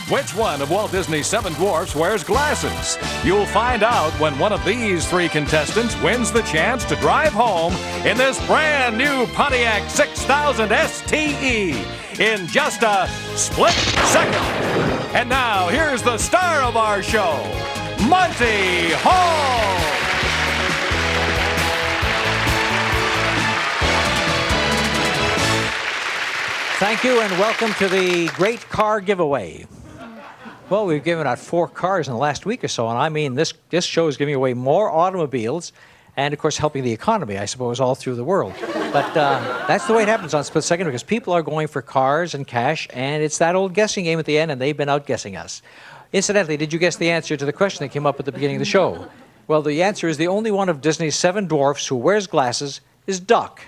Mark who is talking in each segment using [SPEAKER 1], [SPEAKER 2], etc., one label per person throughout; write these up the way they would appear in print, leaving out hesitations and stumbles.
[SPEAKER 1] Which one of Walt Disney's Seven Dwarfs wears glasses? You'll find out when one of these three contestants wins the chance to drive home in this brand new Pontiac 6000 STE in just a split second. And now, here's the star of our show, Monty Hall.
[SPEAKER 2] Thank you, and welcome to the great car giveaway. Well, we've given out 4 cars in the last week or so, and I mean, this show is giving away more automobiles and, of course, helping the economy, I suppose, all through the world. But that's the way it happens on Split Second, because people are going for cars and cash, and it's that old guessing game at the end, and they've been outguessing us. Incidentally, did you guess the answer to the question that came up at the beginning of the show? Well, the answer is the only one of Disney's 7 dwarfs who wears glasses is Duck.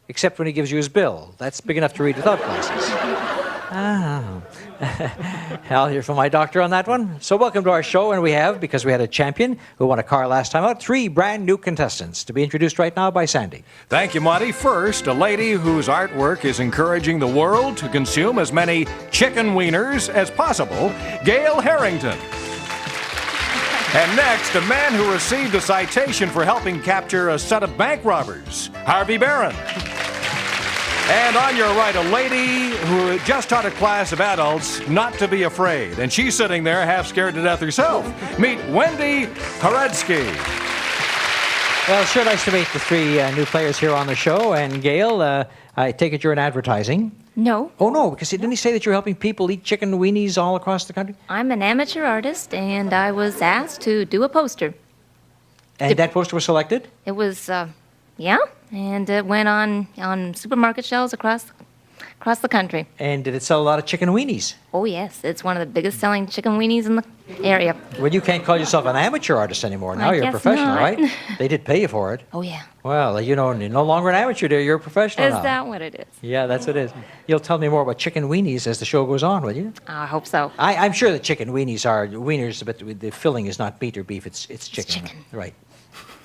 [SPEAKER 2] Except when he gives you his bill. That's big enough to read without glasses. Ah. I'll hear from my doctor on that one. So welcome to our show, and we have, because we had a champion who won a car last time out, 3 brand new contestants to be introduced right now by Sandy.
[SPEAKER 1] Thank you, Monty. First, a lady whose artwork is encouraging the world to consume as many chicken wieners as possible, Gail Harrington. And next, a man who received a citation for helping capture a set of bank robbers, Harvey Barron. And on your right, a lady who just taught a class of adults not to be afraid. And she's sitting there half scared to death herself. Meet Wendy Haretsky.
[SPEAKER 2] Well, sure nice to meet the 3 new players here on the show. And Gail, I take it you're in advertising.
[SPEAKER 3] No.
[SPEAKER 2] Oh, no, because didn't he say that you're helping people eat chicken weenies all across the country?
[SPEAKER 3] I'm an amateur artist, and I was asked to do a poster.
[SPEAKER 2] And that poster was selected?
[SPEAKER 3] It was, yeah, and it went on supermarket shelves across the country.
[SPEAKER 2] And did it sell a lot of chicken weenies?
[SPEAKER 3] Oh, yes. It's one of the biggest selling chicken weenies in the area.
[SPEAKER 2] Well, you can't call yourself an amateur artist anymore. Now
[SPEAKER 3] I
[SPEAKER 2] you're a
[SPEAKER 3] guess
[SPEAKER 2] professional,
[SPEAKER 3] not.
[SPEAKER 2] right? They did pay you for it.
[SPEAKER 3] Oh, yeah.
[SPEAKER 2] Well, you know, you're no longer an amateur, dear. You're a professional
[SPEAKER 3] Is
[SPEAKER 2] now.
[SPEAKER 3] that what it is?
[SPEAKER 2] Yeah, that's what it is. You'll tell me more about chicken weenies as the show goes on, will you?
[SPEAKER 3] I hope so.
[SPEAKER 2] I'm sure that chicken weenies are wieners, but the filling is not meat or beef. It's chicken.
[SPEAKER 3] chicken.
[SPEAKER 2] Right.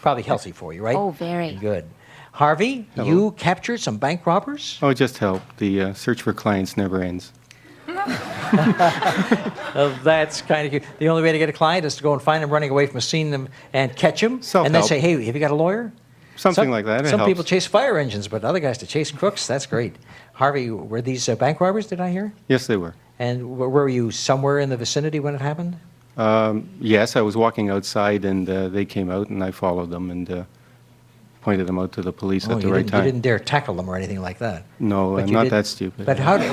[SPEAKER 2] Probably healthy for you, right?
[SPEAKER 3] Oh, very.
[SPEAKER 2] Good. Harvey,
[SPEAKER 4] Hello.
[SPEAKER 2] you captured some bank robbers?
[SPEAKER 4] Oh, just help. The search for clients never ends.
[SPEAKER 2] That's kind of cute. The only way to get a client is to go and find them running away from a scene and catch them, and then
[SPEAKER 4] Self-help.
[SPEAKER 2] say, hey, have you got a lawyer?
[SPEAKER 4] Something like that. It
[SPEAKER 2] Some
[SPEAKER 4] helps.
[SPEAKER 2] people chase fire engines, but other guys to chase crooks, that's great. Harvey, were these bank robbers, did I hear?
[SPEAKER 4] Yes, they were.
[SPEAKER 2] And were you somewhere in the vicinity when it happened?
[SPEAKER 4] Yes, I was walking outside, and they came out, and I followed them and pointed them out to the police at the right time.
[SPEAKER 2] You didn't dare tackle them or anything like that?
[SPEAKER 4] No,
[SPEAKER 2] But
[SPEAKER 4] I'm
[SPEAKER 2] you
[SPEAKER 4] not
[SPEAKER 2] did-
[SPEAKER 4] that stupid.
[SPEAKER 2] But how did...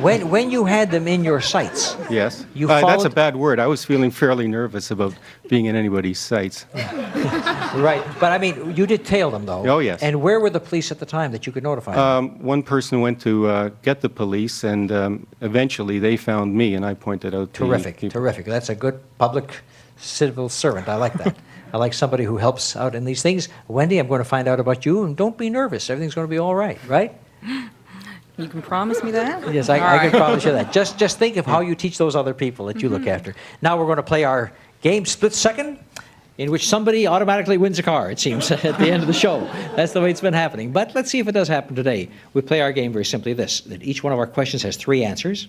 [SPEAKER 2] When you had them in your sights,
[SPEAKER 4] Yes.
[SPEAKER 2] You
[SPEAKER 4] That's a
[SPEAKER 2] followed-
[SPEAKER 4] bad word. I was feeling fairly nervous about being in anybody's sights.
[SPEAKER 2] right, but I mean, you did tail them, though.
[SPEAKER 4] Oh, yes.
[SPEAKER 2] And where were the police at the time that you could notify them?
[SPEAKER 4] One person went to get the police, and eventually they found me, and I pointed out the
[SPEAKER 2] Terrific,
[SPEAKER 4] people.
[SPEAKER 2] terrific. That's a good public civil servant. I like that. I like somebody who helps out in these things. Wendy, I'm going to find out about you, and don't be nervous. Everything's going to be all right, right?
[SPEAKER 5] You can promise me that?
[SPEAKER 2] Yes,
[SPEAKER 5] All
[SPEAKER 2] I
[SPEAKER 5] right.
[SPEAKER 2] can promise you that. Just think of how you teach those other people that you look after. Now we're going to play our game Split Second, in which somebody automatically wins a car, it seems, at the end of the show. That's the way it's been happening. But let's see if it does happen today. We play our game very simply this, that each one of our questions has 3 answers.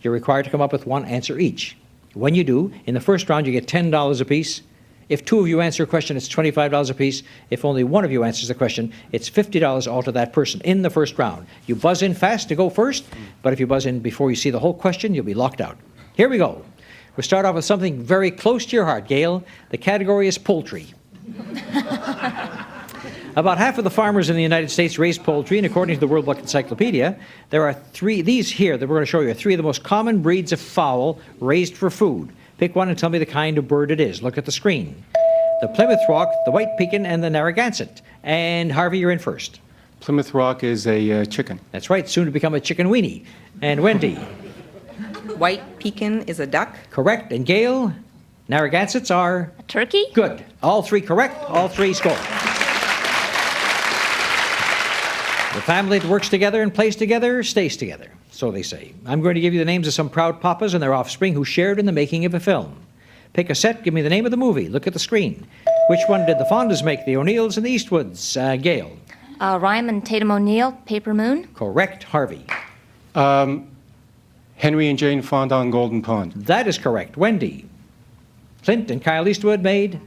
[SPEAKER 2] You're required to come up with 1 answer each. When you do, in the first round, you get $10 apiece. If 2 of you answer a question, it's $25 apiece. If only 1 of you answers the question, it's $50 all to that person in the first round. You buzz in fast to go first, but if you buzz in before you see the whole question, you'll be locked out. Here we go. We'll start off with something very close to your heart, Gail. The category is poultry. About half of the farmers in the United States raise poultry, and according to the World Book Encyclopedia, there are 3, these here that we're going to show you, are 3 of the most common breeds of fowl raised for food. Pick one and tell me the kind of bird it is. Look at the screen. The Plymouth Rock, the White Pekin, and the Narragansett. And Harvey, you're in first.
[SPEAKER 4] Plymouth Rock is a chicken.
[SPEAKER 2] That's right, soon to become a chicken weenie. And Wendy,
[SPEAKER 5] White Pekin is a duck.
[SPEAKER 2] correct. And Gail, Narragansetts are
[SPEAKER 3] A turkey?
[SPEAKER 2] good. All 3 correct, all 3 score. The family that works together and plays together stays together, so they say. I'm going to give you the names of some proud papas and their offspring who shared in the making of a film. Pick a set, give me the name of the movie. Look at the screen. Which one did the Fondas make, the O'Neills and the Eastwoods? Gail.
[SPEAKER 3] Ryman Tatum O'Neill, Paper Moon.
[SPEAKER 2] Correct. Harvey.
[SPEAKER 4] Henry and Jane Fonda on Golden Pond.
[SPEAKER 2] That is correct. Wendy. Clint and Kyle Eastwood made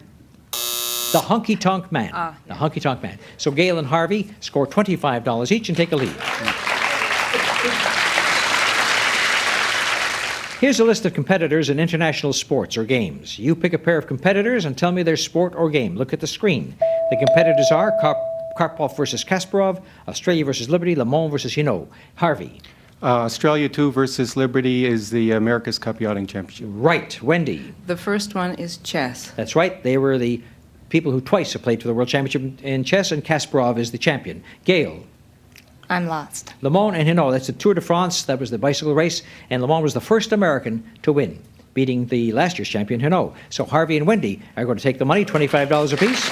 [SPEAKER 2] The Honky Tonk Man. The Honky Tonk Man. So Gail and Harvey score $25 each and take a lead. Here's a list of competitors in international sports or games. You pick a pair of competitors and tell me their sport or game. Look at the screen. The competitors are Karpov versus Kasparov, Australia versus Liberty, Le Mans versus Hinault. Harvey.
[SPEAKER 4] Australia 2 versus Liberty is the America's Cup Yachting Championship.
[SPEAKER 2] Right. Wendy.
[SPEAKER 5] The first one is chess.
[SPEAKER 2] That's right. They were the people who twice have played for the World Championship in chess, and Kasparov is the champion. Gail.
[SPEAKER 3] I'm lost.
[SPEAKER 2] Le Mans and Hinault, that's the Tour de France, that was the bicycle race, and Le Mans was the first American to win, beating the last year's champion, Hinault. So Harvey and Wendy are going to take the money, $25 apiece.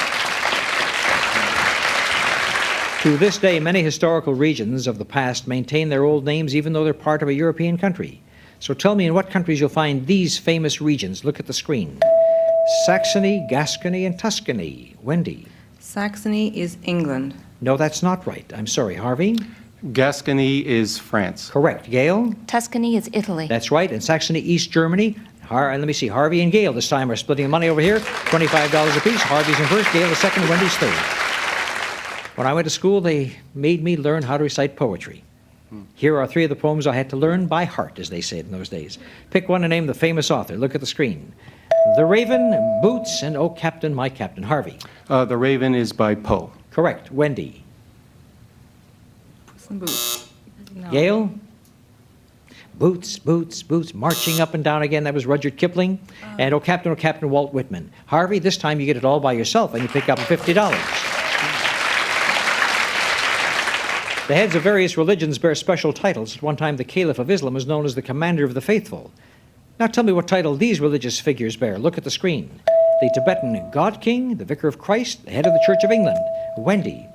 [SPEAKER 2] To this day, many historical regions of the past maintain their old names even though they're part of a European country. So tell me in what countries you'll find these famous regions. Look at the screen. Saxony, Gascony, and Tuscany. Wendy.
[SPEAKER 5] Saxony is England.
[SPEAKER 2] No, that's not right. I'm sorry. Harvey?
[SPEAKER 4] Gascony is France.
[SPEAKER 2] Correct. Gail?
[SPEAKER 3] Tuscany is Italy.
[SPEAKER 2] That's right. And Saxony, East Germany. And let me see. Harvey and Gail this time are splitting the money over here. $25 apiece. Harvey's in first, Gail the second, Wendy's third. When I went to school, they made me learn how to recite poetry. Here are 3 of the poems I had to learn by heart, as they said in those days. Pick one and name the famous author. Look at the screen. The Raven, Boots, and Oh Captain, My Captain. Harvey.
[SPEAKER 4] The Raven is by Poe.
[SPEAKER 2] Correct. Wendy.
[SPEAKER 5] Puss in Boots.
[SPEAKER 3] No.
[SPEAKER 2] Gail? Boots, boots, boots, marching up and down again. That was Rudyard Kipling. And Oh Captain, Walt Whitman. Harvey, this time you get it all by yourself, and you pick up $50. The heads of various religions bear special titles. At one time, the Caliph of Islam was known as the Commander of the Faithful. Now tell me what title these religious figures bear. Look at the screen. The Tibetan God King, the Vicar of Christ, the head of the Church of England. Wendy.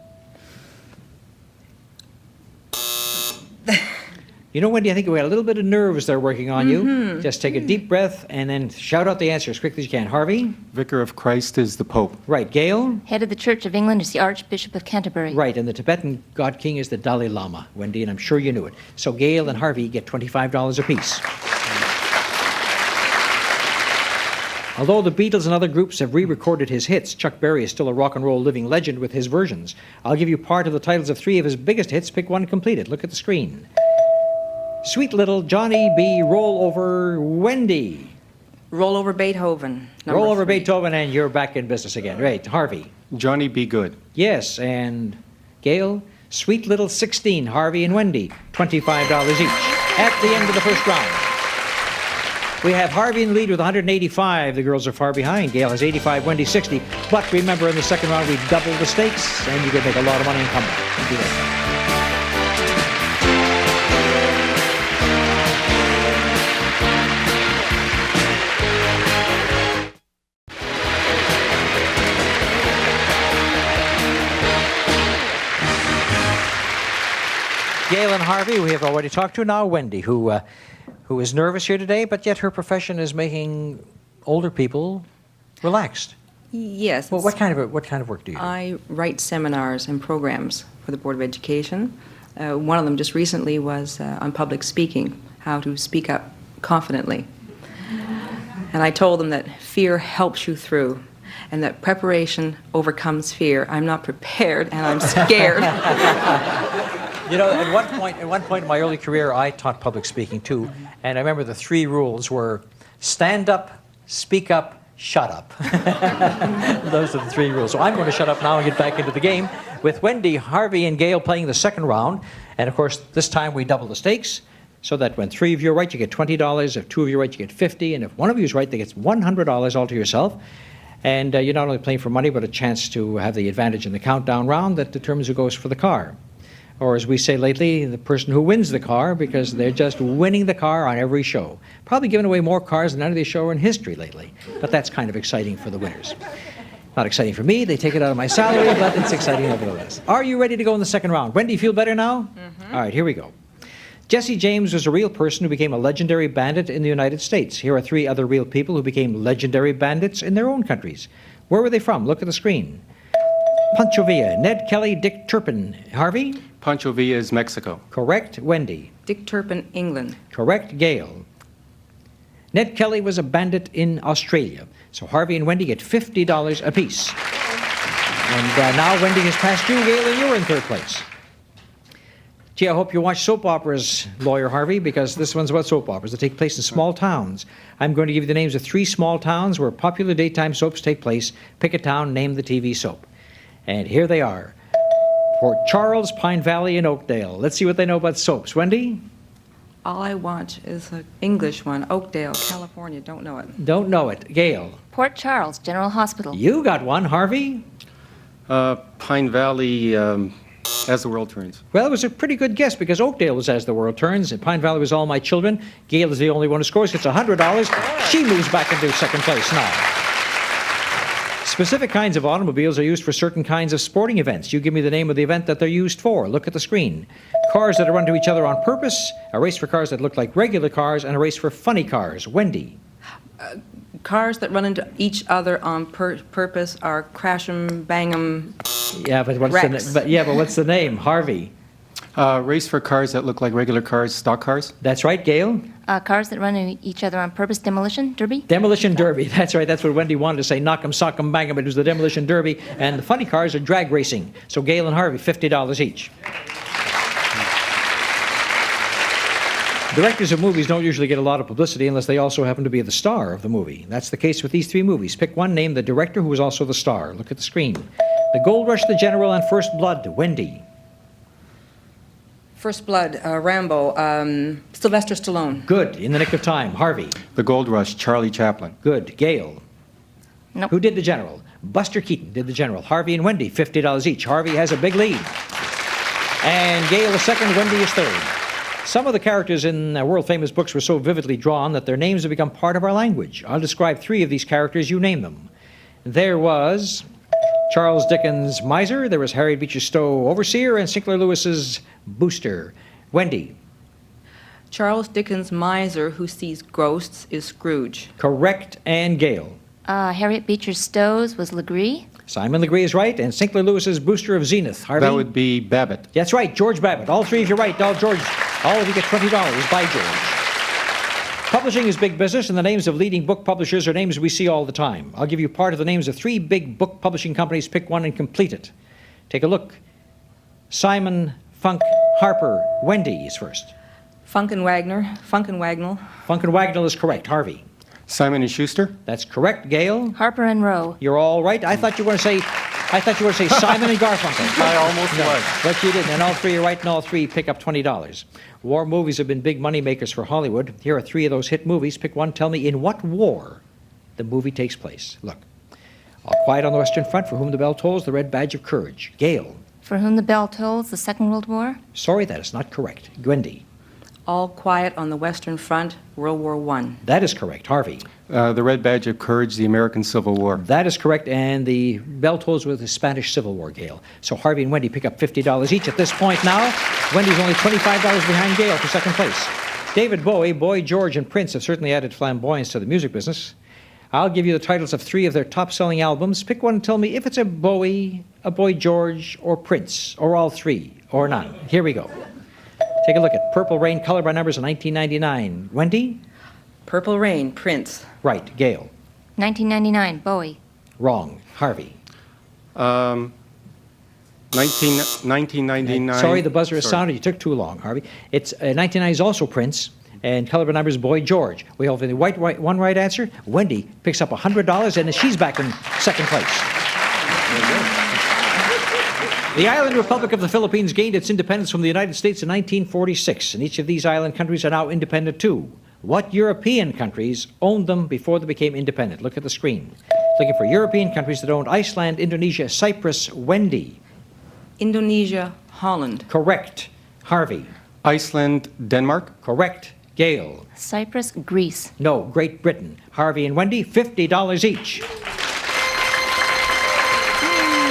[SPEAKER 2] You know, Wendy, I think we had a little bit of nerves there working on you. Just take a deep breath and then shout out the answer as quickly as you can. Harvey?
[SPEAKER 4] Vicar of Christ is the Pope.
[SPEAKER 2] Right. Gail?
[SPEAKER 3] Head of the Church of England is the Archbishop of Canterbury.
[SPEAKER 2] Right. And the Tibetan God King is the Dalai Lama, Wendy, and I'm sure you knew it. So Gail and Harvey get $25 apiece. Although the Beatles and other groups have re-recorded his hits, Chuck Berry is still a rock and roll living legend with his versions. I'll give you part of the titles of 3 of his biggest hits. Pick one completed. Look at the screen. Sweet Little Johnny B. Roll Over Wendy.
[SPEAKER 5] Roll Over Beethoven.
[SPEAKER 2] Roll Over
[SPEAKER 5] 3.
[SPEAKER 2] Beethoven, and you're back in business again. Right. Harvey.
[SPEAKER 4] Johnny Be Good.
[SPEAKER 2] Yes, and Gail. Sweet Little 16, Harvey and Wendy. $25 each. At the end of the first round. We have Harvey in the lead with 185. The girls are far behind. Gail has 85, Wendy 60. But remember, in the second round, we double the stakes, and you can make a lot of money and come back. Thank you very much. Gail and Harvey, we have already talked to. Now Wendy, who is nervous here today, but yet her profession is making older people relaxed.
[SPEAKER 5] Yes.
[SPEAKER 2] Well, what kind of work do you do?
[SPEAKER 5] I write seminars and programs for the Board of Education. One of them just recently was on public speaking, how to speak up confidently. And I told them that fear helps you through, and that preparation overcomes fear. I'm not prepared, and I'm scared.
[SPEAKER 2] You know, at one point in my early career, I taught public speaking too, and I remember the 3 rules were stand up, speak up, shut up. Those are the 3 rules. So I'm going to shut up now and get back into the game with Wendy, Harvey, and Gail playing the second round. And of course, this time we double the stakes, so that when 3 of you are right, you get $20. If 2 of you are right, you get $50. And if 1 of you is right, they get $100 all to yourself. And you're not only playing for money, but a chance to have the advantage in the countdown round that determines who goes for the car. Or as we say lately, the person who wins the car, because they're just winning the car on every show. Probably giving away more cars than any of these shows in history lately. But that's kind of exciting for the winners. Not exciting for me. They take it out of my salary, but it's exciting nevertheless. Are you ready to go in the second round? Wendy, feel better now? Mm-hmm. All right, here we go. Jesse James was a real person who became a legendary bandit in the United States. Here are 3 other real people who became legendary bandits in their own countries. Where were they from? Look at the screen. Pancho Villa, Ned Kelly, Dick Turpin. Harvey?
[SPEAKER 4] Pancho Villa is Mexico.
[SPEAKER 2] Correct. Wendy?
[SPEAKER 5] Dick Turpin, England.
[SPEAKER 2] Correct. Gail? Ned Kelly was a bandit in Australia. So Harvey and Wendy get $50 apiece. And now Wendy has passed you, Gail, and you're in third place. Gee, I hope you watch soap operas, Lawyer Harvey, because this one's about soap operas that take place in small towns. I'm going to give you the names of 3 small towns where popular daytime soaps take place. Pick a town, name the TV soap. And here they are. Port Charles, Pine Valley, and Oakdale. Let's see what they know about soaps. Wendy?
[SPEAKER 5] All I watch is an English one, Oakdale, California. Don't know it.
[SPEAKER 2] Don't know it. Gail?
[SPEAKER 3] Port Charles General Hospital.
[SPEAKER 2] You got one. Harvey?
[SPEAKER 4] Pine Valley, As the World Turns.
[SPEAKER 2] Well, it was a pretty good guess because Oakdale was As the World Turns, and Pine Valley was All My Children. Gail is the only one who scores, gets $100. She moves back into second place now. Specific kinds of automobiles are used for certain kinds of sporting events. You give me the name of the event that they're used for. Look at the screen. Cars that run to each other on purpose, a race for cars that look like regular cars, and a race for funny cars. Wendy?
[SPEAKER 5] Cars that run into each other on purpose are crash 'em, bang 'em.
[SPEAKER 2] Yeah, but
[SPEAKER 5] Rex.
[SPEAKER 2] what's the name? Harvey?
[SPEAKER 4] Race for cars that look like regular cars, stock cars.
[SPEAKER 2] That's right. Gail?
[SPEAKER 3] Cars that run into each other on purpose. Demolition Derby.
[SPEAKER 2] Demolition Derby. That's right. That's what Wendy wanted to say. Knock 'em, sock 'em, bang 'em. It was the Demolition Derby. And the funny cars are drag racing. So Gail and Harvey, $50 each. Directors of movies don't usually get a lot of publicity unless they also happen to be the star of the movie. That's the case with these 3 movies. Pick one, name the director who is also the star. Look at the screen. The Gold Rush, The General, and First Blood. Wendy?
[SPEAKER 5] First Blood, Rambo, Sylvester Stallone.
[SPEAKER 2] Good. In the Nick of Time. Harvey?
[SPEAKER 4] The Gold Rush, Charlie Chaplin.
[SPEAKER 2] Good. Gail?
[SPEAKER 3] Nope.
[SPEAKER 2] Who did The General? Buster Keaton did The General. Harvey and Wendy, $50 each. Harvey has a big lead. And Gail is second, Wendy is third. Some of the characters in world-famous books were so vividly drawn that their names have become part of our language. I'll describe 3 of these characters. You name them. There was Charles Dickens' Miser, there was Harriet Beecher Stowe, Overseer, and Sinclair Lewis's Booster. Wendy?
[SPEAKER 5] Charles Dickens' miser who sees ghosts is Scrooge.
[SPEAKER 2] Correct. And Gail?
[SPEAKER 3] Harriet Beecher Stowe's was Legree.
[SPEAKER 2] Simon Legree is right, and Sinclair Lewis's Booster of Zenith. Harvey?
[SPEAKER 4] That would be Babbitt.
[SPEAKER 2] That's right, George Babbitt. All 3 of you right. All of you get $20. By George. Publishing is big business, and the names of leading book publishers are names we see all the time. I'll give you part of the names of 3 big book publishing companies. Pick one and complete it. Take a look. Simon, Funk, Harper. Wendy is first.
[SPEAKER 5] Funk and Wagnall.
[SPEAKER 2] Funk and Wagnall is correct. Harvey?
[SPEAKER 4] Simon and Schuster.
[SPEAKER 2] That's correct. Gail?
[SPEAKER 3] Harper and Row.
[SPEAKER 2] You're all right. I thought you were going to say Simon and Garfunkel.
[SPEAKER 4] I almost was.
[SPEAKER 2] But you didn't. And all 3 are right, and all 3 pick up $20. War movies have been big money makers for Hollywood. Here are 3 of those hit movies. Pick one. Tell me in what war the movie takes place. Look. All Quiet on the Western Front, For Whom the Bell Tolls, The Red Badge of Courage. Gail?
[SPEAKER 3] For Whom the Bell Tolls, the Second World War.
[SPEAKER 2] Sorry, that is not correct. Wendy?
[SPEAKER 5] All Quiet on the Western Front, World War I.
[SPEAKER 2] That is correct. Harvey?
[SPEAKER 4] The Red Badge of Courage, the American Civil War.
[SPEAKER 2] That is correct, and the bell tolls with the Spanish Civil War, Gail. So Harvey and Wendy pick up $50 each at this point now. Wendy's only $25 behind Gail for second place. David Bowie, Boy George, and Prince have certainly added flamboyance to the music business. I'll give you the titles of 3 of their top-selling albums. Pick one and tell me if it's a Bowie, a Boy George, or Prince, or all 3, or none. Here we go. Take a look at Purple Rain, Color by Numbers in 1999. Wendy?
[SPEAKER 5] Purple Rain, Prince.
[SPEAKER 2] Right. Gail?
[SPEAKER 3] 1999, Bowie.
[SPEAKER 2] Wrong. Harvey?
[SPEAKER 4] 1999.
[SPEAKER 2] Sorry, the buzzer has sounded. You took too long, Harvey. It's 1990 is also Prince, and Color by Numbers, Boy George. We have the one right answer. Wendy picks up $100, and she's back in second place. The island republic of the Philippines gained its independence from the United States in 1946, and each of these island countries are now independent too. What European countries owned them before they became independent? Look at the screen. Looking for European countries that owned Iceland, Indonesia, Cyprus. Wendy?
[SPEAKER 5] Indonesia, Holland.
[SPEAKER 2] Correct. Harvey?
[SPEAKER 4] Iceland, Denmark.
[SPEAKER 2] Correct. Gail?
[SPEAKER 3] Cyprus, Greece.
[SPEAKER 2] No, Great Britain. Harvey and Wendy, $50 each.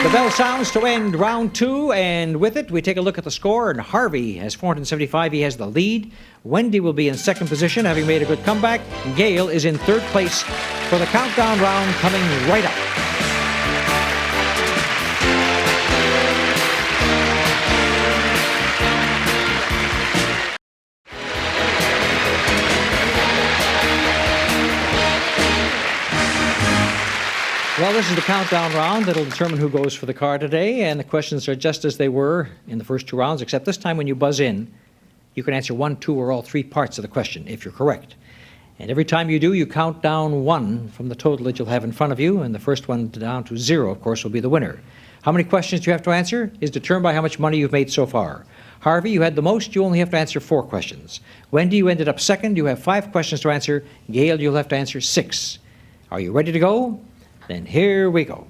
[SPEAKER 2] The bell sounds to end round 2, and with it, we take a look at the score, and Harvey has 475. He has the lead. Wendy will be in second position, having made a good comeback. Gail is in third place for the countdown round coming right up. Well, this is the countdown round that'll determine who goes for the car today, and the questions are just as they were in the first 2 rounds, except this time when you buzz in, you can answer 1, 2, or all 3 parts of the question if you're correct. And every time you do, you count down 1 from the total that you'll have in front of you, and the first one down to 0, of course, will be the winner. How many questions do you have to answer is determined by how much money you've made so far. Harvey, you had the most. You only have to answer 4 questions. Wendy, you ended up second. You have 5 questions to answer. Gail, you'll have to answer 6. Are you ready to go? Then here we go.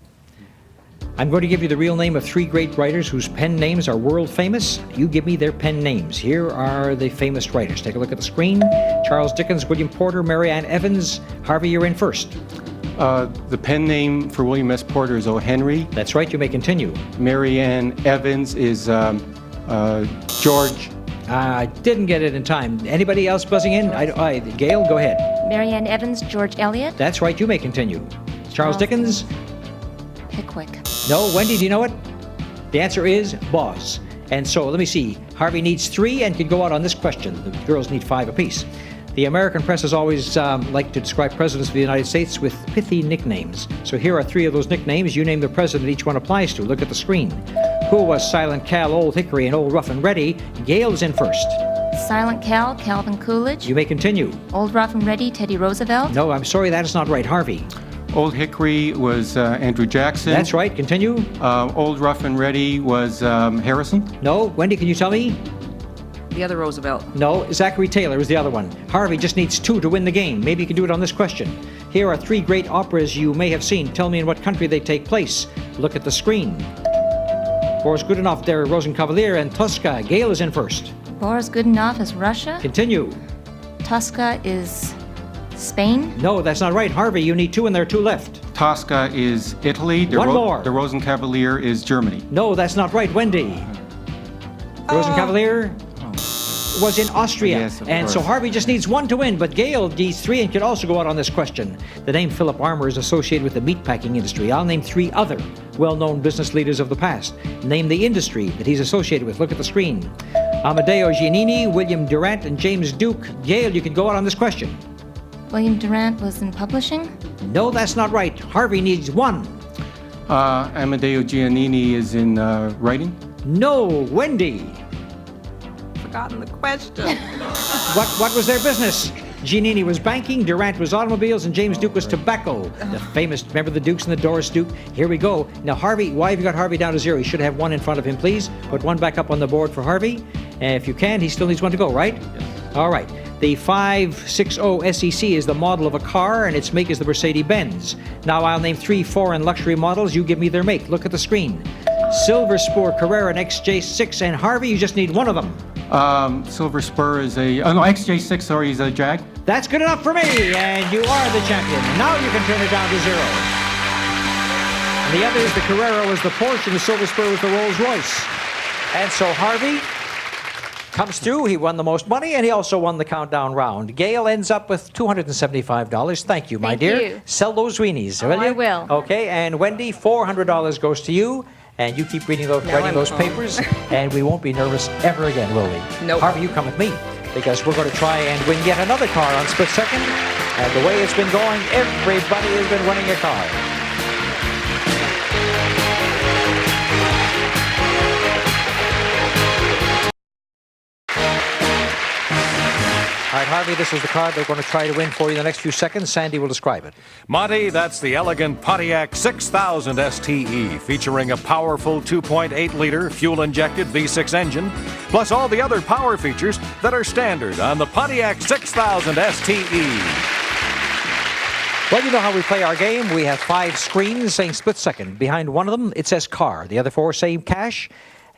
[SPEAKER 2] I'm going to give you the real name of 3 great writers whose pen names are world famous. You give me their pen names. Here are the famous writers. Take a look at the screen. Charles Dickens, William Porter, Mary Ann Evans. Harvey, you're in first.
[SPEAKER 4] The pen name for William S. Porter is O. Henry.
[SPEAKER 2] That's right. You may continue.
[SPEAKER 4] Mary Ann Evans is George.
[SPEAKER 2] Didn't get it in time. Anybody else buzzing in? Gail, go ahead.
[SPEAKER 3] Mary Ann Evans, George Eliot.
[SPEAKER 2] That's right. You may continue. Charles Dickens?
[SPEAKER 3] Pickwick.
[SPEAKER 2] No. Wendy, do you know it? The answer is Boz. And so, let me see. Harvey needs 3 and can go out on this question. The girls need 5 apiece. The American press has always liked to describe presidents of the United States with pithy nicknames. So here are 3 of those nicknames. You name the president each one applies to. Look at the screen. Who was Silent Cal, Old Hickory, and Old Rough and Ready? Gail is in first.
[SPEAKER 3] Silent Cal, Calvin Coolidge.
[SPEAKER 2] You may continue.
[SPEAKER 3] Old Rough and Ready, Teddy Roosevelt.
[SPEAKER 2] No, I'm sorry, that is not right. Harvey.
[SPEAKER 4] Old Hickory was Andrew Jackson.
[SPEAKER 2] That's right. Continue.
[SPEAKER 4] Old Rough and Ready was Harrison.
[SPEAKER 2] No. Wendy, can you tell me?
[SPEAKER 5] The other Roosevelt.
[SPEAKER 2] No. Zachary Taylor is the other one. Harvey just needs 2 to win the game. Maybe you can do it on this question. Here are 3 great operas you may have seen. Tell me in what country they take place. Look at the screen. Boris Godunov, Der Rosenkavalier, and Tosca. Gail is in first.
[SPEAKER 3] Boris Godunov is Russia.
[SPEAKER 2] Continue.
[SPEAKER 3] Tosca is Spain.
[SPEAKER 2] No, that's not right. Harvey, you need 2 and there are 2 left.
[SPEAKER 4] Tosca is Italy.
[SPEAKER 2] One more.
[SPEAKER 4] The Rosenkavalier is Germany.
[SPEAKER 2] No, that's not right. Wendy. Rosenkavalier was in Austria.
[SPEAKER 4] Yes, of
[SPEAKER 2] and
[SPEAKER 4] course.
[SPEAKER 2] so Harvey just needs 1 to win, but Gail needs 3 and could also go out on this question. The name Philip Armour is associated with the meatpacking industry. I'll name 3 other well-known business leaders of the past. Name the industry that he's associated with. Look at the screen. Amadeo Giannini, William Durant, and James Duke. Gail, you can go out on this question.
[SPEAKER 3] William Durant was in publishing.
[SPEAKER 2] No, that's not right. Harvey needs 1.
[SPEAKER 4] Amadeo Giannini is in writing.
[SPEAKER 2] No, Wendy.
[SPEAKER 5] Forgotten the question.
[SPEAKER 2] What was their business? Giannini was banking, Durant was automobiles, and James Duke was tobacco. The famous, remember the Dukes and the Doris Duke? Here we go. Now, Harvey, why have you got Harvey down to 0? You should have 1 in front of him, please. Put 1 back up on the board for Harvey. And if you can, he still needs 1 to go, right? Yes. All right. The 560 SEC is the model of a car, and its make is the Mercedes-Benz. Now, I'll name 3 foreign luxury models. You give me their make. Look at the screen. Silver Spur, Carrera, and XJ6. And Harvey, you just need 1 of them.
[SPEAKER 4] Silver Spur is XJ6, sorry, is a Jag.
[SPEAKER 2] That's good enough for me, and you are the champion. Now you can turn it down to 0. And the others, the Carrera was the Porsche, and the Silver Spur was the Rolls Royce. And so Harvey comes through. He won the most money, and he also won the countdown round. Gail ends up with $275. Thank you, my
[SPEAKER 3] Thank
[SPEAKER 2] dear.
[SPEAKER 3] you.
[SPEAKER 2] Sell those weenies, will you?
[SPEAKER 3] I will.
[SPEAKER 2] Okay, and Wendy, $400 goes to you. And you keep writing those papers, and we won't be nervous ever again, will we?
[SPEAKER 5] Nope.
[SPEAKER 2] Harvey, you come with me, because we're going to try and win yet another car on split second. And the way it's been going, everybody has been winning a car. All right, Harvey, this is the car they're going to try to win for you in the next few seconds. Sandy will describe it.
[SPEAKER 1] Monty, that's the elegant Pontiac 6000 STE, featuring a powerful 2.8-liter fuel-injected V6 engine, plus all the other power features that are standard on the Pontiac 6000 STE.
[SPEAKER 2] Well, you know how we play our game. We have 5 screens saying split second. Behind one of them, it says car. The other 4 say cash.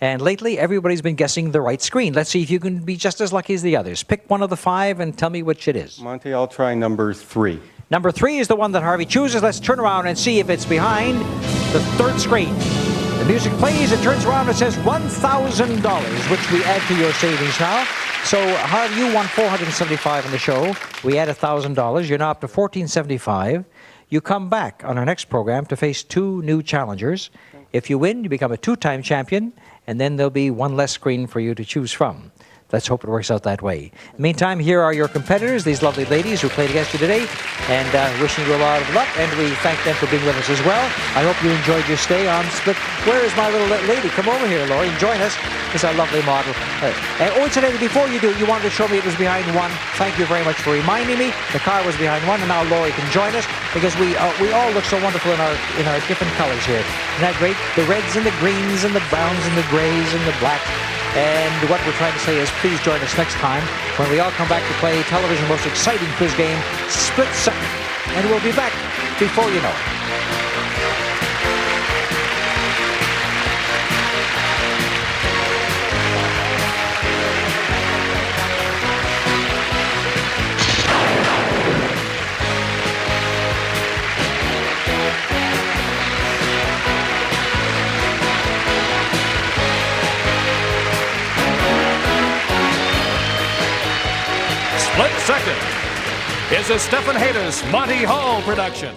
[SPEAKER 2] And lately, everybody's been guessing the right screen. Let's see if you can be just as lucky as the others. Pick one of the 5 and tell me which it is.
[SPEAKER 4] Monty, I'll try number 3.
[SPEAKER 2] Number 3 is the one that Harvey chooses. Let's turn around and see if it's behind the 3rd screen. The music plays, it turns around, it says $1,000, which we add to your savings now. So, Harvey, you won $475 in the show. We add $1,000. You're now up to $1,475. You come back on our next program to face 2 new challengers. If you win, you become a 2-time champion, and then there'll be 1 less screen for you to choose from. Let's hope it works out that way. Meantime, here are your competitors, these lovely ladies who played against you today, and wishing you a lot of luck, and we thank them for being with us as well. I hope you enjoyed your stay on Split. Where is my little lady? Come over here, Lori, and join us. It's our lovely model. Incidentally, before you do, you wanted to show me it was behind one. Thank you very much for reminding me. The car was behind one, and now Lori can join us, because we all look so wonderful in our different colors here. Isn't that great? The reds and the greens and the browns and the grays and the blacks. And what we're trying to say is please join us next time when we all come back to play television's most exciting quiz game, Split Second. And we'll be back before you know it.
[SPEAKER 1] Split Second is a Stephen Haydas Monty Hall production.